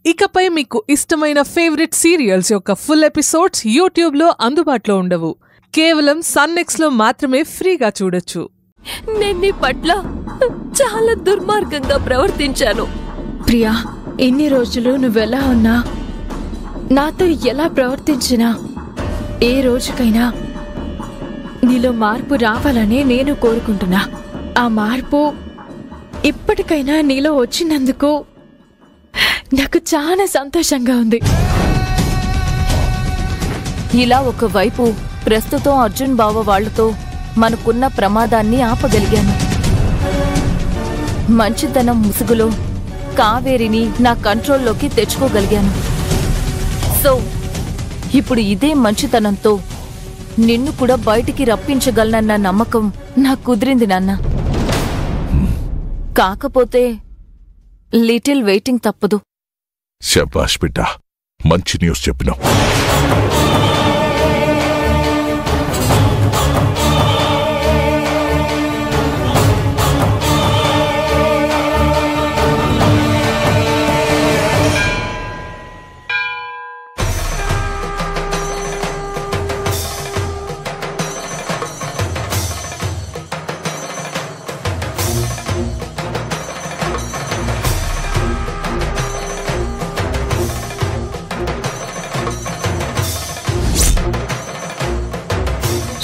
ఇకపై మీకు ఇష్టమైన ఫేవరెట్ సీరియల్స్ యొక్క ఫుల్ ఎపిసోడ్స్ యూట్యూబ్లో అందుబాటులో ఉండవు. కేవలం సన్నెక్స్లో మాత్రమే ఫ్రీగా చూడొచ్చు. నేను నీ పట్ల చాలా దుర్మార్గంగా ప్రవర్తించాను. ప్రియా, ఎన్ని రోజులు నువ్వెలా ఉన్నా, నాతో ఎలా ప్రవర్తించినా, ఏ రోజుకైనా నీలో మార్పు రావాలని నేను కోరుకుంటున్నా. ఆ మార్పు ఇప్పటికైనా నీలో వచ్చినందుకు నాకు చాలా సంతోషంగా ఉంది. ఇలా ఒకవైపు ప్రస్తుతం అర్జున్ బావ వాళ్లతో మనకున్న ప్రమాదాన్ని ఆపగలిగాను. మంచితనం ముసుగులో కావేరిని నా కంట్రోల్లోకి తెచ్చుకోగలిగాను. సో ఇప్పుడు ఇదే మంచితనంతో నిన్ను కూడా బయటికి రప్పించగలనన్న నమ్మకం నాకు కుదిరింది నాన్న. కాకపోతే లిటిల్ వెయిటింగ్ తప్పదు. శభాష్ బిడ్డ, మంచి న్యూస్ చెప్పినావు.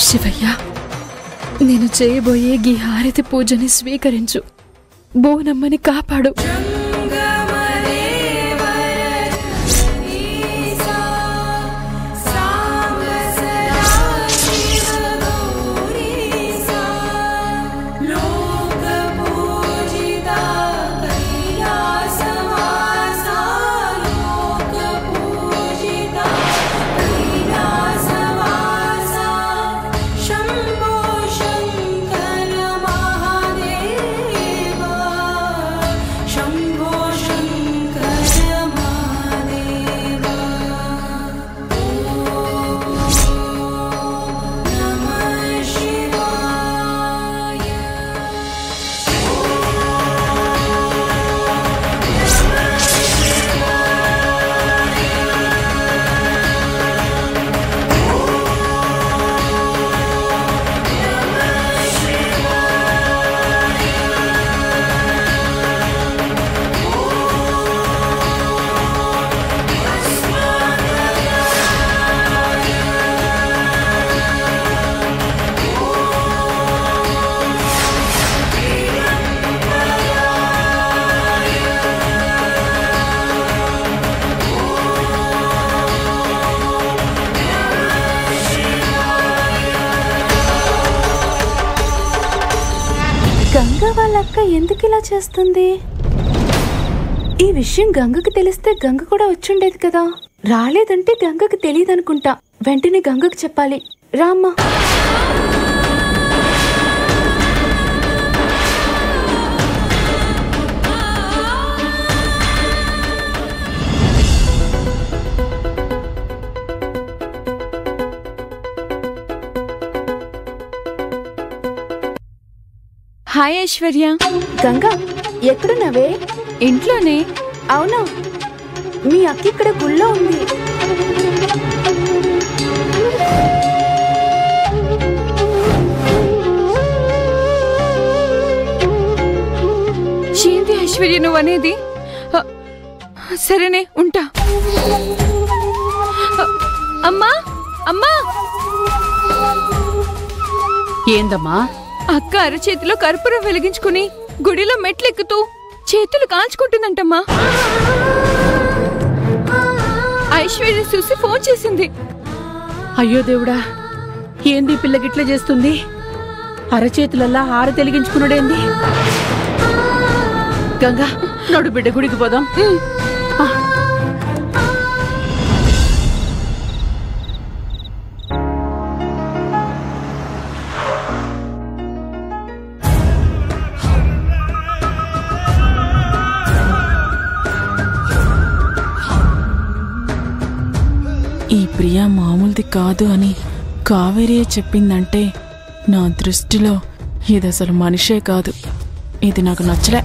శివయ్య, నేను చేయబోయే ఈ హారతి పూజని స్వీకరించు. బోనమ్మని కాపాడు. గంగ వాళ్ళక్క ఎందుకు ఇలా చేస్తుంది? ఈ విషయం గంగకి తెలిస్తే గంగ కూడా వచ్చుండేది కదా. రాలేదంటే గంగకి తెలియదనుకుంటా. వెంటనే గంగకి చెప్పాలి. రామ్మా. హాయ్ ఐశ్వర్య. గంగా, ఎక్కడున్నావే? ఇంట్లోనే. అవునా? మీ అక్క ఇక్కడ గుళ్ళో ఉంది. ఏంటి ఐశ్వర్య నువ్వు అనేది? సరేనే, ఉంటా. అమ్మా, అమ్మా. ఏందమ్మా? అక్క అరచేతిలో కర్పూరం వెలిగించుకుని గుడిలో మెట్లెక్కుతూ చేతులు కాల్చుకుంటుందంటమ్మా. ఐశ్వర్య చూసి ఫోన్ చేసింది. అయ్యో దేవుడా, ఏంది పిల్లగిట్లా చేస్తుంది? అరచేతులల్లా హారతి వెలిగించుకున్నాడేంది? గంగా, నడు బిడ్డ, గుడికి పోదాం. ఈ ప్రియా మామూలుది కాదు అని కావేరియే చెప్పిందంటే నా దృష్టిలో ఇది అసలు మనిషే కాదు. ఇది నాకు నచ్చలే.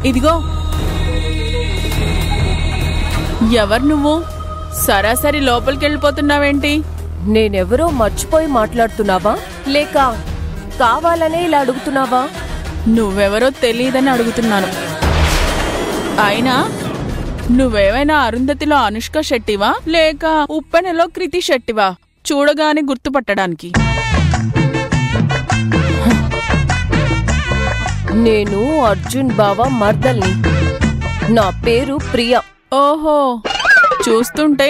ఇదిగో. ఎవరు నువ్వు? సరాసరి లోపలికెళ్ళిపోతున్నావేంటి? నేనెవరో మర్చిపోయి మాట్లాడుతున్నావా, లేక కావాలనే ఇలా అడుగుతున్నావా? నువ్వెవరో తెలియదని అడుగుతున్నాను. అయినా నువ్వేమైనా అరుంధతిలో అనుష్క శెట్టివా, లేక ఉప్పెనలో కృతి శెట్టివా చూడగానే గుర్తుపట్టడానికి? నేను అర్జున్ బావ మర్దల్ని. నా పేరు ప్రియా. ఓహో, చూస్తుంటే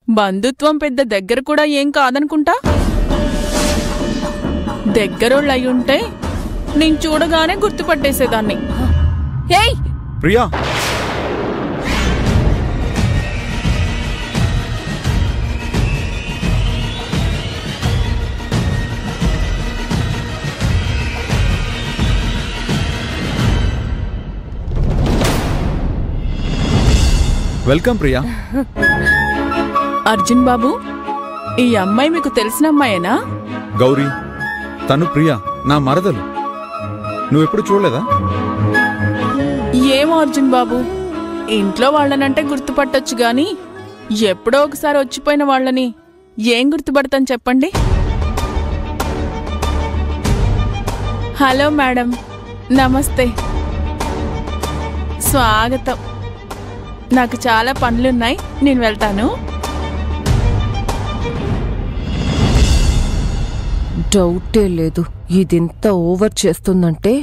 బంధుత్వం పెద్ద దగ్గర కూడా ఏం కాదనుకుంటా. దగ్గరోళ్ళయ్యుంటే నేను చూడగానే గుర్తుపట్టేసేదాన్ని. ఏయ్ ప్రియా, వెల్కమ్ ప్రియా. అర్జున్ బాబు, ఈ అమ్మాయి మీకు తెలిసిన అమ్మాయేనా? గౌరీ, తను ప్రియా, నా మరదలు. నువ్వెప్పుడు చూడలేదా? ఏమో అర్జున్ బాబు, ఇంట్లో వాళ్ళనంటే గుర్తుపట్టొచ్చు గాని ఎప్పుడో ఒకసారి వచ్చిపోయిన వాళ్ళని ఏం గుర్తుపడతాను చెప్పండి. హలో మేడం, నమస్తే, స్వాగతం. నాకు చాలా పనులున్నాయి, నేను వెళ్తాను. డౌటే లేదు, ఇదింత ఓవర్ చేస్తుందంటే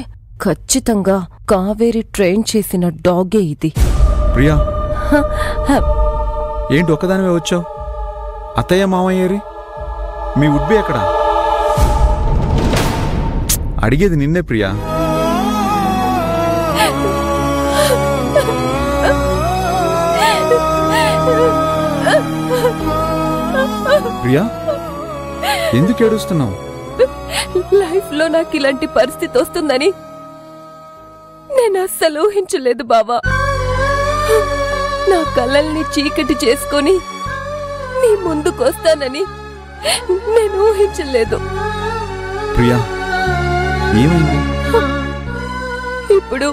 ఖచ్చితంగా కావేరి ట్రైన్ చేసిన డాగే ఇది. ప్రియా, ఏంటి ఒక్కదానివే వచ్చావు? అత్తయ్య మామయ్యేరి? మీ ఉడ్బి ఎక్కడా? అడిగేది నిన్నే ప్రియా. ప్రియా, ఎందుకు ఏడుస్తున్నావు? లైఫ్ లో నాకు ఇలాంటి పరిస్థితి వస్తుందని నేను అస్సలు ఊహించలేదు బావా. నా కళ్ళల్ని చీకటి చేసుకొని నీ ముందుకొస్తానని నేను ఊహించలేదు. ప్రియా, ఏమైంది? ఇప్పుడు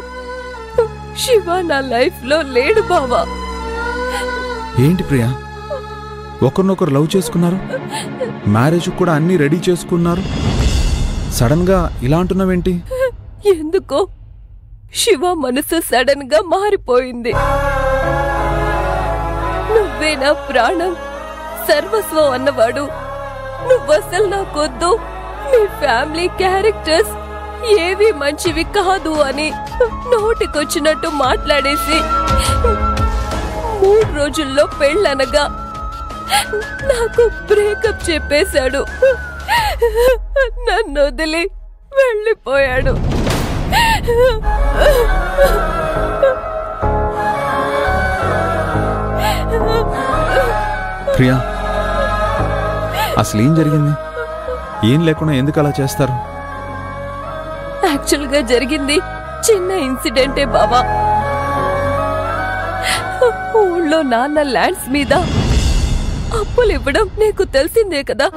శివ నా లైఫ్ లో లేడు బావా. ఏంటి ప్రియా, ఒకరినొకరు లవ్ చేసుకున్నారు, మ్యారేజ్ కూడా అన్నీ రెడీ చేసుకున్నారు, సడన్ గా ఇలా అంటున్నావేంటి? ఎందుకో శివ మనసు సడన్ గా మారిపోయింది. నువ్వే నా ప్రాణం, సర్వస్వం అన్నవాడు నువ్వసలు నాకొద్దు, మీ ఫ్యామిలీ క్యారెక్టర్స్ ఏవి మంచివి కాదు అని నోటికొచ్చినట్టు మాట్లాడేసి 3 రోజుల్లో పెళ్ళనగా నాకు బ్రేకప్ చెప్పేశాడు. నన్ను వదిలి వెళ్ళిపోయాడు. ప్రియా, అసలు ఏం జరిగింది? ఏం లేకుండా ఎందుకు అలా చేస్తారు? యాక్చువల్ గా జరిగింది చిన్న ఇన్సిడెంటే బావా. ఊళ్ళో నాన్న ల్యాండ్స్ మీద అప్పులు ఇవ్వడం నీకు తెలిసిందే కదా.